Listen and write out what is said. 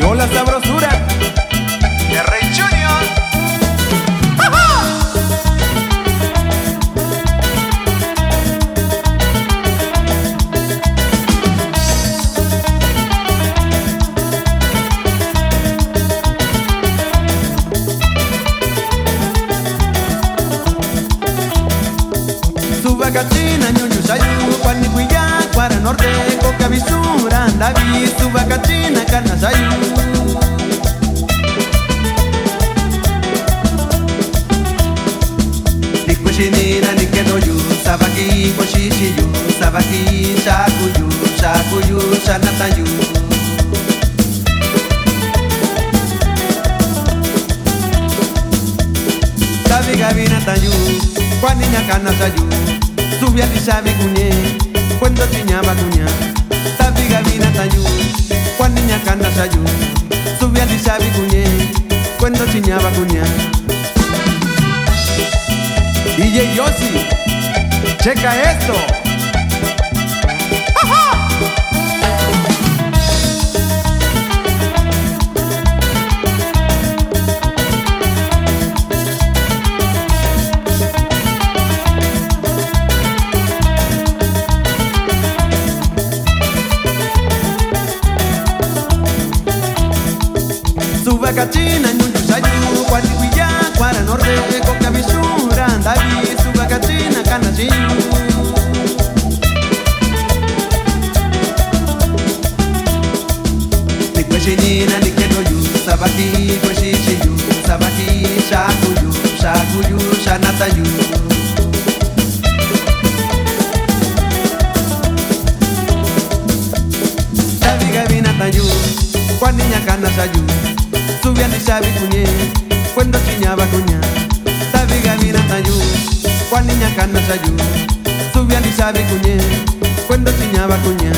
Llegó la sabrosura de Rey Junior. Subakatina ñuñu sayu kwani kuya kwara norte koka bisura ndavi subakatina kana sayu Dikushinina nikeno yu sabaki koshishi yu sabaki shakuyu shanata yu Sabi gabina tayu kwani nyakana sayu Subia di sabe kunye, cuando tiñaba kunya. Sabi gabina tayu, cuando niña cana sayu. Subia di sabe kunye, cuando tiñaba kunya. DJ Yossi, checa esto. Subakatina ñuñu sayu kwani kuya kwara norte koka bisura ndavi subakatina kana sayu Nikweshinina nikeno yu sabaki koshishi yu sabaki shakuyu shanata yu Sabi gabina tayu kwani nyakana sayu Subia ni sabi kunye, cuando chiñaba kunya. Sabi gabina tayu, cuando niña cana sayu. Subia ni sabi kunye, cuando chiñaba kunya.